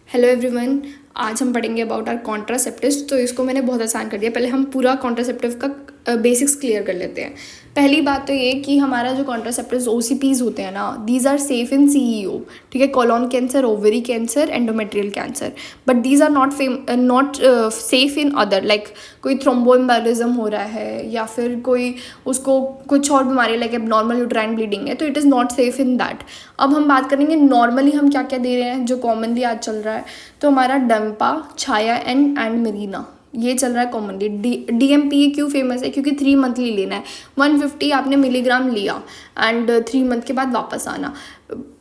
Hello everyone, आज हम पढ़ेंगे अबाउट आर कॉन्ट्रासेप्टिव्स। तो इसको मैंने बहुत आसान कर दिया। पहले हम पूरा कॉन्ट्रासेप्टिव का बेसिक्स क्लियर कर लेते हैं। पहली बात तो ये कि हमारा जो कॉन्ट्रासेप्टिव्स ओसीपीज होते हैं ना, these are safe in CEO, ठीक है। Colon cancer, ovary cancer, endometrial cancer, but these are not safe in other, like कोई थ्रोम्बोएम्बोलिज्म हो रहा है या फिर कोई उसको कुछ और बीमारी लाइक एबनॉर्मल यूट्राइन ब्लीडिंग है, तो it is not safe in that. अब हम बात करेंगे नॉर्मली हम क्या क्या दे रहे हैं जो कॉमनली आज चल रहा है। तो हमारा डम्पा, छाया एंड मेरीना, ये चल रहा है कॉमनली। डीएमपी क्यों फेमस है? क्योंकि 3 मंथली लेना है। 150 आपने मिलीग्राम लिया एंड 3 मंथ के बाद वापस आना।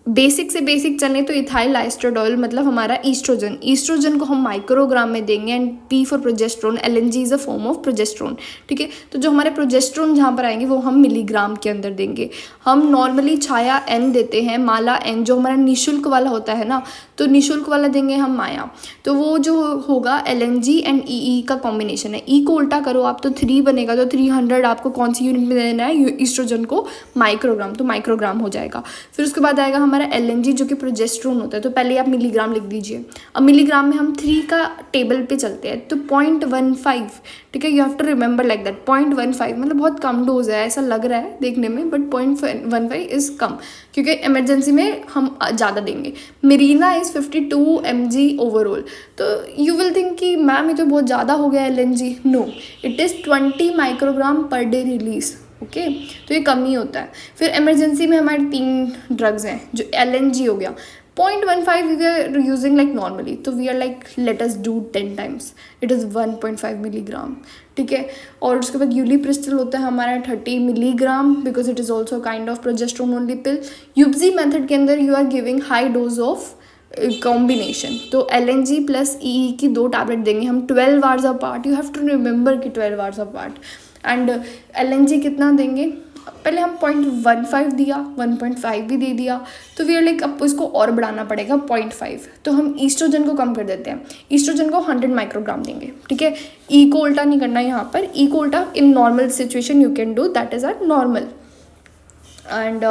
बेसिक से बेसिक चले तो इथाइल एस्ट्राडोल मतलब हमारा ईस्ट्रोजन को हम माइक्रोग्राम में देंगे। And P for progesterone, LNG is a form of progesterone, ठीक है। तो जो हमारे प्रोजेस्ट्रोन जहाँ पर आएंगे वो हम मिलीग्राम के अंदर देंगे। हम नॉर्मली छाया एन देते हैं, माला एन, जो हमारा निःशुल्क वाला होता है ना, तो निःशुल्क वाला देंगे हम माया। तो वो जो होगा एलएनजी एंड ई का कॉम्बिनेशन है। ई को उल्टा करो आप तो 3 बनेगा, तो 300 आपको कौन सी यूनिट में देना है? ईस्ट्रोजन को माइक्रोग्राम, तो माइक्रोग्राम हो जाएगा। फिर उसके बाद आएगा हमारा एलएनजी जो कि प्रोजेस्ट्रोन होता है। तो पहले आप मिलीग्राम लिख दीजिए। अब मिलीग्राम में हम 3 का टेबल पे चलते हैं, तो 0.15, ठीक है। You have to remember like that. 0.15 मतलब बहुत कम डोज है, ऐसा लग रहा है देखने में, बट 0.15 इज़ कम, क्योंकि इमरजेंसी में हम ज़्यादा देंगे। Mirena is 52 mg overall. तो यू विल थिंक कि मैम ये तो बहुत ज़्यादा हो गया LNG. No, it is 20 microgram per day release, okay. तो ये कम ही होता है। फिर इमरजेंसी में हमारे 3 ड्रग्स हैं। जो एलएनजी हो गया 0.15 we are using like normally, तो we are like let us do 10 times, it is 1.5 milligram, ठीक है। और उसके बाद यूलिप्रिस्टल होता है हमारा 30 milligram, because it is also kind of progesterone only pill. यूपजी मेथड के अंदर you are giving high dose of combination, तो एलएनजी प्लस ई की 2 टैबलेट देंगे हम 12 hours apart. You have to remember कि 12 आवर्स अपार्ट। एंड एलएनजी कितना देंगे? पहले हम 0.15 दिया, 1.5 भी दे दिया, तो वी आर लाइक अब इसको और बढ़ाना पड़ेगा 0.5। तो हम ईस्ट्रोजन को कम कर देते हैं। ईस्ट्रोजन को 100 माइक्रोग्राम देंगे, ठीक है। ई को उल्टा नहीं करना यहाँ पर। ई को उल्टा in normal situation you can do, that is are normal. And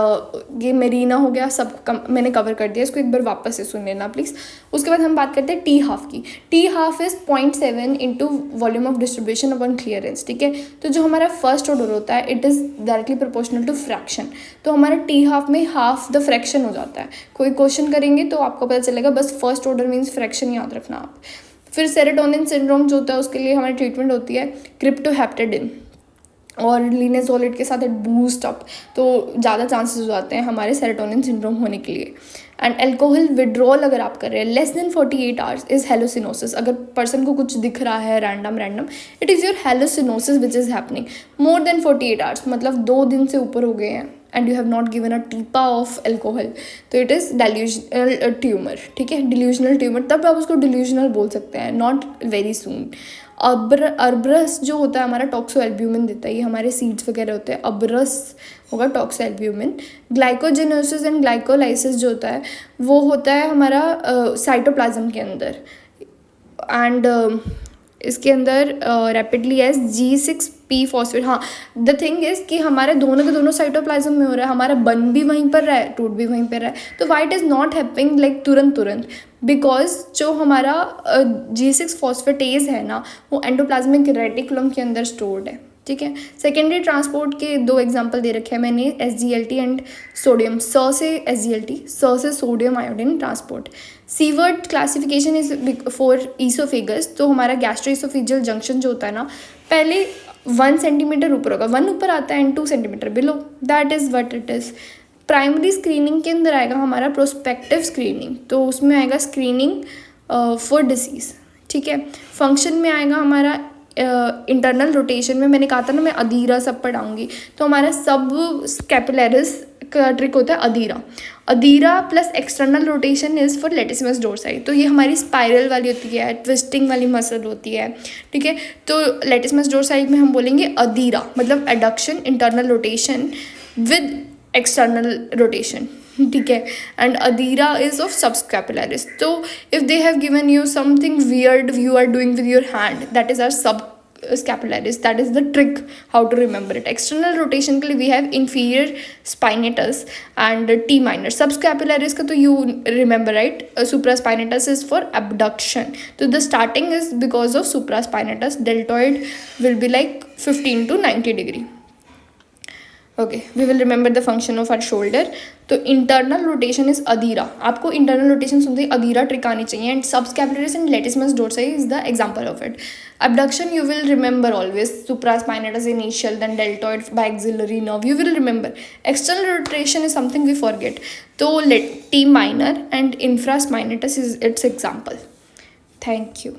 ये मेरीना हो गया, सब मैंने कवर कर दिया। इसको एक बार वापस से सुन लेना प्लीज़। उसके बाद हम बात करते हैं टी हाफ की। T half is 0.7 into volume of distribution upon clearance, ठीक है। तो जो हमारा फर्स्ट ऑर्डर होता है it is directly proportional to fraction. तो हमारा टी हाफ में हाफ द फ्रैक्शन हो जाता है। कोई क्वेश्चन करेंगे तो आपको पता चलेगा, बस फर्स्ट ऑर्डर मीन्स फ्रैक्शन याद रखना आप। फिर सेरोटोनिन सिंड्रोम जो होता है उसके लिए हमारी ट्रीटमेंट होती है क्रिप्टोहेप्टेडिन और लिनेजोलेट के साथ इट बूस्ट अप, तो ज़्यादा चांसेस हो जाते हैं हमारे सेरोटोनिन सिंड्रोम होने के लिए। एंड एल्कोहल विड्रॉल अगर आप कर रहे हैं less than 48 hours is hallucinosis. अगर पर्सन को कुछ दिख रहा है random it is your hallucinosis which is happening more than 48 hours, मतलब 2 दिन से ऊपर हो गए हैं and you have not given a tipple of alcohol, तो इट इज़ डेल्यूजनल ट्यूमर, ठीक है। डिल्यूजनल ट्यूमर, तब आप उसको डिल्यूजनल बोल सकते हैं, नॉट वेरी सून। अर्ब्रस जो होता है हमारा टॉक्सो एल्ब्यूमिन देता है, ये हमारे सीड्स वगैरह होते हैं, अब्रस होगा टॉक्सो एल्ब्यूमिन। ग्लाइकोजेनोसिस एंड ग्लाइकोलाइसिस जो होता है वो होता है हमारा साइटोप्लाज्म के अंदर। एंड इसके अंदर रैपिडली एज G6P फॉस्फेट। हाँ, द थिंग इज़ कि हमारे दोनों के दोनों साइटोप्लाज्म में हो रहा है, हमारा बन भी वहीं पर रहा है, टूट भी वहीं पर रहा है। तो why it is not happening like तुरंत, बिकॉज जो हमारा G6 फॉस्फेटेज है ना, वो एंडोप्लाज्मिक रेटिकुलम के अंदर स्टोर्ड है, ठीक है। सेकेंडरी ट्रांसपोर्ट के 2 एग्जांपल दे रखे हैं मैंने, SGLT एंड सोडियम। से SGLT, से sodium iodine transport. Sievert classification is for oesophagus, तो हमारा गैस्ट्रोइसोफेजियल जंक्शन जो होता है ना, पहले 1 सेंटीमीटर ऊपर होगा, 1 ऊपर आता है and 2 centimetre below, that is what it is. Primary screening के अंदर आएगा हमारा प्रोस्पेक्टिव स्क्रीनिंग, तो उसमें आएगा स्क्रीनिंग फॉर डिसीज़, ठीक है। फंक्शन में आएगा हमारा इंटरनल रोटेशन में, मैंने कहा था ना मैं अधीरा सब पढ़ाऊँगी, तो हमारा सब स्कैपुलरिस का ट्रिक होता है ADIRA plus external rotation is for latissimus dorsi. तो ये हमारी स्पाइरल वाली होती है, ट्विस्टिंग वाली मसल होती है, ठीक है। तो लेटिसिमस डोर्साई में हम बोलेंगे अधीरा, मतलब adduction, internal rotation with external rotation, ठीक है। And ADIRA is of subscapularis. तो if they have given you something weird you are doing with your hand, that is our sub scapularis. That is the trick how to remember it. External rotation के लिए we have inferior spinatus and T minor. Subscapularis का तो you remember, right? Supraspinatus is for abduction. So the starting is because of supraspinatus. Deltoid will be like 15 to 90 degree. Okay, we will remember the function of our shoulder. तो internal rotation is अधीरा. आपको internal rotation सुनते ही अधीरा trick आनी चाहिए. And subscapularis and latissimus dorsi is the example of it. abduction you will remember always supraspinatus initial, then deltoid biaxillary nerve, you will remember. External rotation is something we forget. So let T minor and infraspinatus is its example. Thank you.